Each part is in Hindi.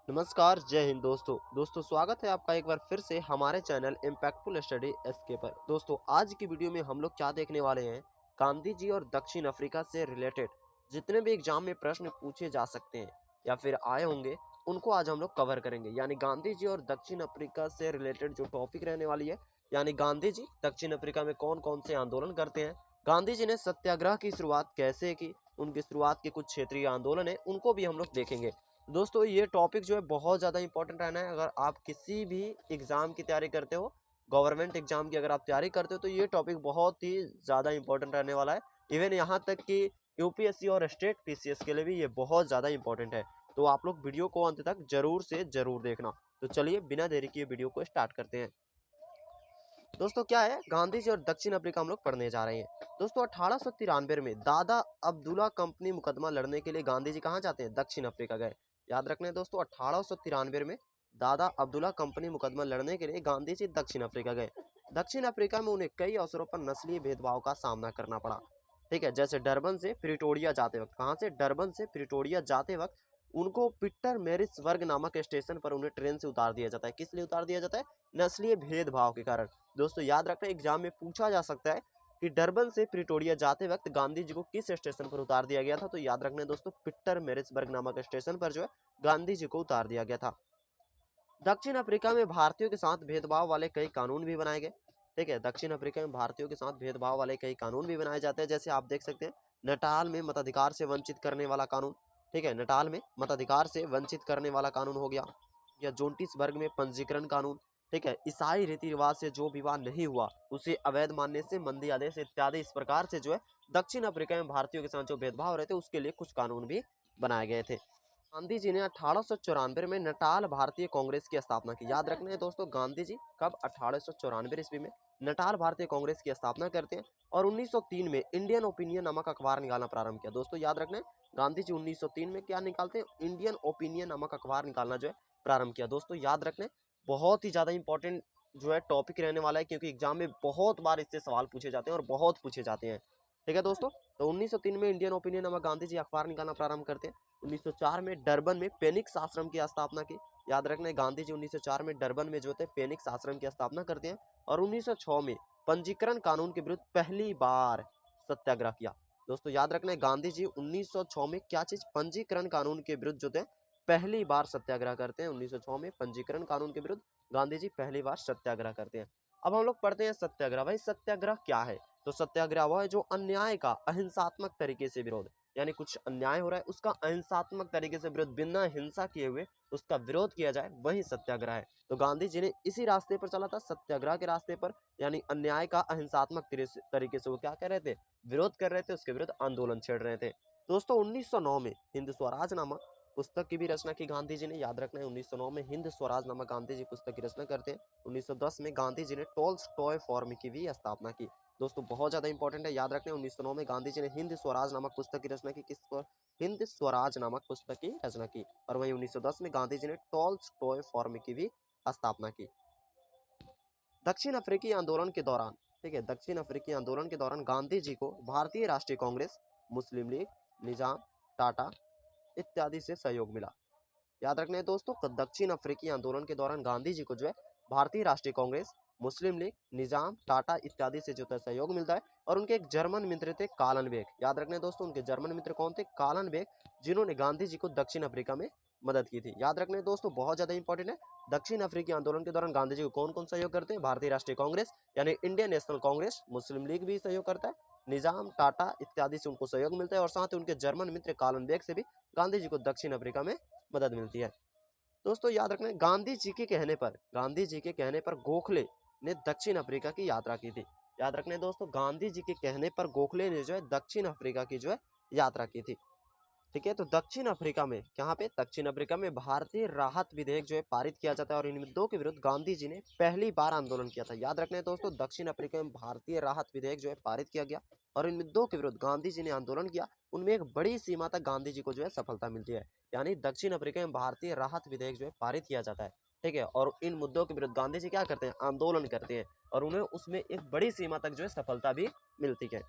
नमस्कार, जय हिंद दोस्तों स्वागत है आपका एक बार फिर से हमारे चैनल इम्पैक्टफुल स्टडी एसके पर। दोस्तों आज की वीडियो में हम लोग क्या देखने वाले हैं, गांधी जी और दक्षिण अफ्रीका से रिलेटेड जितने भी एग्जाम में प्रश्न पूछे जा सकते हैं या फिर आए होंगे उनको आज हम लोग कवर करेंगे। यानी गांधी जी और दक्षिण अफ्रीका से रिलेटेड जो टॉपिक रहने वाली है, यानी गांधी जी दक्षिण अफ्रीका में कौन कौन से आंदोलन करते हैं, गांधी जी ने सत्याग्रह की शुरुआत कैसे की, उनकी शुरुआत के कुछ क्षेत्रीय आंदोलन है उनको भी हम लोग देखेंगे। दोस्तों ये टॉपिक जो है बहुत ज़्यादा इंपॉर्टेंट रहना है। अगर आप किसी भी एग्ज़ाम की तैयारी करते हो, गवर्नमेंट एग्जाम की अगर आप तैयारी करते हो, तो ये टॉपिक बहुत ही ज़्यादा इंपॉर्टेंट रहने वाला है। इवन यहाँ तक कि यूपीएससी और स्टेट पीसीएस के लिए भी ये बहुत ज़्यादा इंपॉर्टेंट है। तो आप लोग वीडियो को अंत तक जरूर से ज़रूर देखना। तो चलिए बिना देरी किए वीडियो को स्टार्ट करते हैं। दोस्तों क्या है, गांधी जी और दक्षिण अफ्रीका हम लोग पढ़ने जा रहे हैं। दोस्तों 1893 में दादा अब्दुल्ला कंपनी मुकदमा लड़ने के लिए गांधी जी कहाँ जाते हैं, दक्षिण अफ्रीका गए। याद रखना है दोस्तों, 1893 में दादा अब्दुल्ला कंपनी मुकदमा लड़ने के लिए गांधी जी दक्षिण अफ्रीका गए। दक्षिण अफ्रीका में उन्हें कई अवसरों पर नस्लीय भेदभाव का सामना करना पड़ा। ठीक है, जैसे डरबन से प्रिटोरिया जाते वक्त, कहाँ से, डरबन से प्रिटोरिया जाते वक्त उनको पीटर मैरिट्सबर्ग नामक स्टेशन पर उन्हें ट्रेन से उतार दिया जाता है। किस लिए उतार दिया जाता है, नस्लीय भेदभाव के कारण। दोस्तों याद रखना, एग्जाम में पूछा जा सकता है कि डरबन से प्रिटोरिया जाते वक्त गांधी जी को किस स्टेशन पर उतार दिया गया था। तो याद रखना दोस्तों, पीटर मैरिट्सबर्ग नामक स्टेशन पर जो है गांधी जी को उतार दिया गया था। दक्षिण अफ्रीका में भारतीयों के साथ भेदभाव वाले कई कानून भी बनाए गए। ठीक है, दक्षिण अफ्रीका में भारतीयों के साथ भेदभाव वाले कई कानून भी बनाए जाते हैं। जैसे आप देख सकते हैं, नटाल में मताधिकार से वंचित करने वाला कानून। ठीक है, नटाल में मताधिकार से वंचित करने वाला कानून हो गया, या जोंटिसबर्ग में पंजीकरण कानून। ठीक है, ईसाई रीति रिवाज से जो विवाह नहीं हुआ उसे अवैध मानने से मंदी आदेश इत्यादि। इस प्रकार से जो है दक्षिण अफ्रीका में भारतीयों के साथ जो भेदभाव रहे थे उसके लिए कुछ कानून भी बनाए गए थे। गांधी जी ने 1894 में नटाल भारतीय कांग्रेस की स्थापना की। याद रखना है दोस्तों, गांधी जी कब, 1894 ईस्वी में नटाल भारतीय कांग्रेस की स्थापना करते हैं और 1903 में इंडियन ओपिनियन नामक अखबार निकालना प्रारंभ किया। दोस्तों याद रखना है, गांधी जी 1903 में क्या निकालते हैं, इंडियन ओपिनियन नामक अखबार निकालना जो है प्रारंभ किया। दोस्तों याद रखना है, बहुत ही ज्यादा इंपॉर्टेंट जो है टॉपिक रहने वाला है, क्योंकि एग्जाम में बहुत बार इससे सवाल पूछे जाते हैं और बहुत पूछे जाते हैं। ठीक है दोस्तों, तो 1903 में इंडियन ओपिनियन नामक गांधी जी अखबार निकालना प्रारंभ करते हैं। 1904 में डरबन में पेनिक्स आश्रम की स्थापना की। याद रखना है, गांधी जी 1904 में डरबन में जो थे पेनिक्स आश्रम की स्थापना करते हैं और 1906 में पंजीकरण कानून के विरुद्ध पहली बार सत्याग्रह किया। दोस्तों याद रखना है, गांधी जी 1906 में क्या चीज, पंजीकरण कानून के विरुद्ध जो थे पहली बार सत्याग्रह करते हैं। 1906 में पंजीकरण कानून के विरुद्ध गांधी जी पहली बार सत्याग्रह करते हैं। अब हम लोग पढ़ते हैं सत्याग्रह। भाई सत्याग्रह क्या है, तो सत्याग्रह वह है जो अन्याय का अहिंसात्मक तरीके से विरोध, यानी कुछ अन्याय हो रहा है उसका अहिंसात्मक तरीके से विरोध, बिना हिंसा किए हुए उसका विरोध किया जाए, वही सत्याग्रह है। तो गांधी जी ने इसी रास्ते पर चला था, सत्याग्रह के रास्ते पर, यानी अन्याय का अहिंसात्मक तरीके से वो क्या कर रहे थे, विरोध कर रहे थे, उसके विरुद्ध आंदोलन छेड़ रहे थे। दोस्तों 1909 में हिंद स्वराज नामक पुस्तक की भी रचना की गांधी जी ने। याद रखना है, 1909 में हिंद स्वराज नामक गांधी जी पुस्तक की रचना करते हैं। 1910 में गांधी जी ने टॉल्स्टॉय फॉर्म की भी स्थापना की। दोस्तों बहुत ज्यादा इंपॉर्टेंट है, याद रखना है, 1909 में गांधी जी ने हिंद स्वराज नामक पुस्तक की रचना की। किस पर, हिंद स्वराज नामक पुस्तक की रचना की। और वहीं 1910 में गांधी जी ने टॉल्स्टॉय फॉर्म की भी स्थापना की। दक्षिण अफ्रीकी आंदोलन के दौरान, ठीक है, दक्षिण अफ्रीकी आंदोलन के दौरान गांधी जी को भारतीय राष्ट्रीय कांग्रेस, मुस्लिम लीग, निजाम, टाटा इत्यादि से सहयोग मिला। याद रखना है दोस्तों, दक्षिण अफ्रीकी आंदोलन के दौरान गांधी जी को जो है भारतीय राष्ट्रीय कांग्रेस, मुस्लिम लीग, निजाम, टाटा इत्यादि से जो है सहयोग मिलता है। और उनके एक जर्मन मित्र थे कालन बेग। याद रखना है दोस्तों, उनके जर्मन मित्र कौन थे, कालन बेग, जिन्होंने गांधी जी को दक्षिण अफ्रीका में मदद की थी। याद रखना है दोस्तों, बहुत ज्यादा इंपॉर्टेंट है, दक्षिण अफ्रीकी आंदोलन के दौरान गांधी जी को कौन कौन सहयोग करते हैं, भारतीय राष्ट्रीय कांग्रेस यानी इंडियन नेशनल कांग्रेस, मुस्लिम लीग भी सहयोग करता है, निजाम, टाटा इत्यादि से उनको सहयोग मिलता है, और साथ ही उनके जर्मन मित्र कालन बेग से भी गांधी जी को दक्षिण अफ्रीका में मदद मिलती है। दोस्तों याद रखना है, गांधी जी के कहने पर गोखले ने दक्षिण अफ्रीका की यात्रा की थी। याद रखना है दोस्तों, गांधी जी के कहने पर गोखले ने जो है दक्षिण अफ्रीका की जो है यात्रा की थी। ठीक है, तो दक्षिण अफ्रीका में, कहाँ पे, दक्षिण अफ्रीका में भारतीय राहत विधेयक जो है पारित किया जाता है, और इन मुद्दों के विरुद्ध गांधी जी ने पहली बार आंदोलन किया था। याद रखना है दोस्तों, दक्षिण अफ्रीका में भारतीय राहत विधेयक जो है पारित किया गया और इन मुद्दों के विरुद्ध गांधी जी ने आंदोलन किया। उनमें एक बड़ी सीमा तक गांधी जी को जो है सफलता मिलती है। यानी दक्षिण अफ्रीका में भारतीय राहत विधेयक जो है पारित किया जाता है। ठीक है, और इन मुद्दों के विरुद्ध गांधी जी क्या करते हैं, आंदोलन करते हैं, और उन्हें उसमें एक बड़ी सीमा तक जो है सफलता भी मिलती है।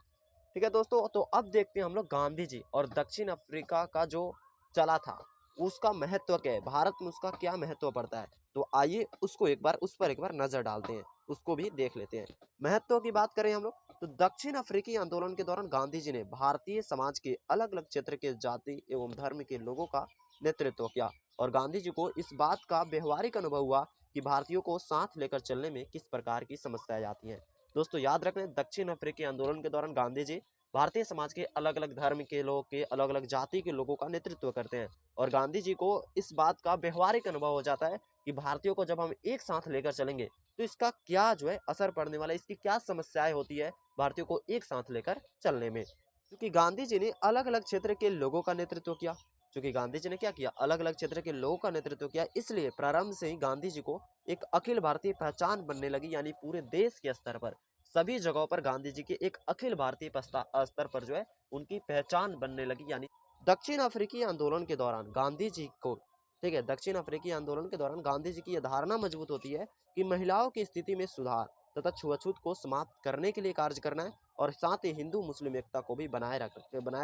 ठीक है दोस्तों, तो अब देखते हैं हम लोग गांधी जी और दक्षिण अफ्रीका का जो चला था, उसका महत्व क्या है, भारत में उसका क्या महत्व पड़ता है। तो आइए उसको एक बार उस पर एक बार नजर डालते हैं, उसको भी देख लेते हैं। महत्व की बात करें हम लोग तो दक्षिण अफ्रीकी आंदोलन के दौरान गांधी जी ने भारतीय समाज के अलग अलग क्षेत्र के जाति एवं धर्म के लोगों का नेतृत्व किया और गांधी जी को इस बात का व्यवहारिक अनुभव हुआ कि भारतीयों को साथ लेकर चलने में किस प्रकार की समस्याएं आती हैं। दोस्तों याद रखें, दक्षिण अफ्रीकी आंदोलन के दौरान गांधी जी भारतीय समाज के अलग अलग धर्म के लोग के अलग अलग जाति के लोगों का नेतृत्व करते हैं और गांधी जी को इस बात का व्यवहारिक अनुभव हो जाता है कि भारतीयों को जब हम एक साथ लेकर चलेंगे तो इसका क्या जो है असर पड़ने वाला है, इसकी क्या समस्याएं होती है भारतीयों को एक साथ लेकर चलने में। क्योंकि गांधी जी ने अलग अलग क्षेत्र के लोगों का नेतृत्व किया, क्योंकि गांधी जी ने क्या किया, अलग अलग क्षेत्र के लोगों का नेतृत्व किया, इसलिए प्रारंभ से ही गांधी जी को एक अखिल भारतीय पहचान बनने लगी। यानी पूरे देश के स्तर पर सभी जगहों पर गांधी जी की एक अखिल भारतीय स्तर पर जो है उनकी पहचान बनने लगी। यानी दक्षिण अफ्रीकी आंदोलन के दौरान गांधी जी को, ठीक है, दक्षिण अफ्रीकी आंदोलन के दौरान गांधी जी की यह धारणा मजबूत होती है कि महिलाओं की स्थिति में सुधार तथा छुआछूत को समाप्त करने के लिए कार्य करना है और साथ ही हिंदू मुस्लिम एकता को भी बनाए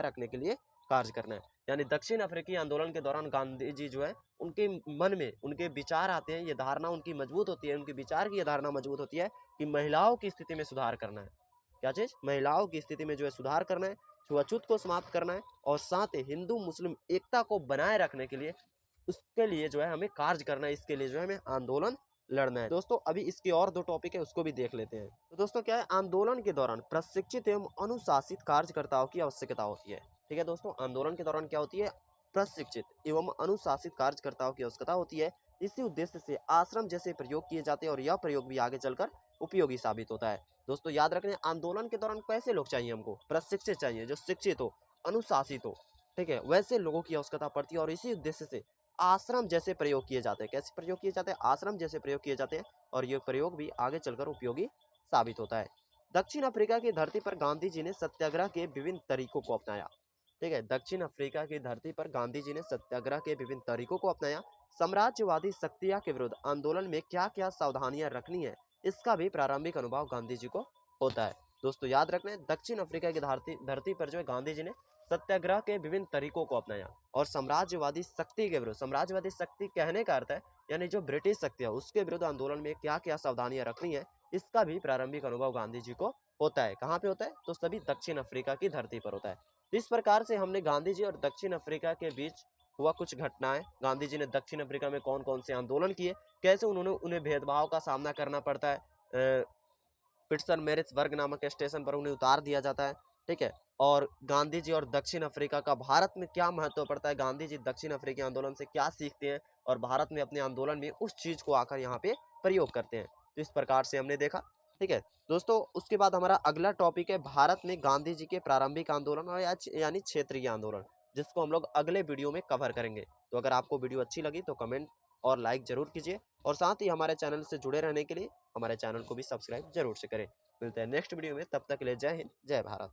रखने के लिए कार्य करना है। यानी दक्षिण अफ्रीकी आंदोलन के दौरान गांधी जी जो है उनके मन में उनके विचार आते हैं, ये धारणा उनकी मजबूत होती है, उनके विचार की यह धारणा मजबूत होती है कि महिलाओं की स्थिति में सुधार करना है। क्या चीज, महिलाओं की स्थिति में जो है सुधार करना है, छुआछूत को समाप्त करना है और साथ ही हिंदू मुस्लिम एकता को बनाए रखने के लिए, उसके लिए जो है हमें कार्य करना है, इसके लिए जो है हमें आंदोलन लड़ना है। दोस्तों अभी इसके और दो टॉपिक है, उसको भी देख लेते हैं। तो दोस्तों क्या है, आंदोलन के दौरान प्रशिक्षित एवं अनुशासित कार्यकर्ताओं की आवश्यकता होती है। ठीक है दोस्तों, आंदोलन के दौरान क्या होती है, प्रशिक्षित एवं अनुशासित कार्यकर्ताओं की आवश्यकता होती है। इसी उद्देश्य से आश्रम जैसे प्रयोग किए जाते हैं और यह प्रयोग भी आगे चलकर उपयोगी साबित होता है। दोस्तों याद रखना, आंदोलन के दौरान कैसे लोग चाहिए हमको, प्रशिक्षित चाहिए, जो शिक्षित हो, अनुशासित हो, ठीक है, वैसे लोगों की आवश्यकता पड़ती है। और इसी उद्देश्य से आश्रम जैसे प्रयोग किए जाते हैं। कैसे प्रयोग किए जाते हैं, आश्रम जैसे प्रयोग किए जाते हैं और ये प्रयोग भी आगे चलकर उपयोगी साबित होता है। दक्षिण अफ्रीका की धरती पर गांधी जी ने सत्याग्रह के विभिन्न तरीकों को अपनाया। ठीक है, दक्षिण अफ्रीका की धरती पर गांधी जी ने सत्याग्रह के विभिन्न तरीकों को अपनाया। साम्राज्यवादी शक्तियां के विरुद्ध आंदोलन में क्या क्या सावधानियां रखनी है, इसका भी प्रारंभिक अनुभव गांधी जी को होता है। दोस्तों याद रखना, दक्षिण अफ्रीका की धरती पर जो है गांधी जी ने सत्याग्रह के विभिन्न तरीकों को अपनाया और साम्राज्यवादी शक्ति के विरुद्ध, साम्राज्यवादी शक्ति कहने का अर्थ है यानी जो ब्रिटिश शक्ति है उसके विरुद्ध आंदोलन में क्या क्या सावधानियां रखनी है, इसका भी प्रारंभिक अनुभव गांधी जी को होता है। कहाँ पे होता है, तो सभी दक्षिण अफ्रीका की धरती पर होता है। इस प्रकार से हमने गांधी जी और दक्षिण अफ्रीका के बीच हुआ कुछ घटनाएं, गांधी जी ने दक्षिण अफ्रीका में कौन कौन से आंदोलन किए, कैसे उन्होंने उन्हें भेदभाव का सामना करना पड़ता है, पिट्सन मेरिट्स वर्ग नामक स्टेशन पर उन्हें उतार दिया जाता है। ठीक है, और गांधी जी और दक्षिण अफ्रीका का भारत में क्या महत्व पड़ता है, गांधी जी दक्षिण अफ्रीकी आंदोलन से क्या सीखते हैं और भारत में अपने आंदोलन में उस चीज को आकर यहाँ पे प्रयोग करते हैं। तो इस प्रकार से हमने देखा। ठीक है दोस्तों, उसके बाद हमारा अगला टॉपिक है भारत में गांधी जी के प्रारंभिक आंदोलन और यानी क्षेत्रीय आंदोलन, जिसको हम लोग अगले वीडियो में कवर करेंगे। तो अगर आपको वीडियो अच्छी लगी तो कमेंट और लाइक जरूर कीजिए और साथ ही हमारे चैनल से जुड़े रहने के लिए हमारे चैनल को भी सब्सक्राइब जरूर से करें। मिलते हैं नेक्स्ट वीडियो में, तब तक के लिए जय हिंद, जय भारत।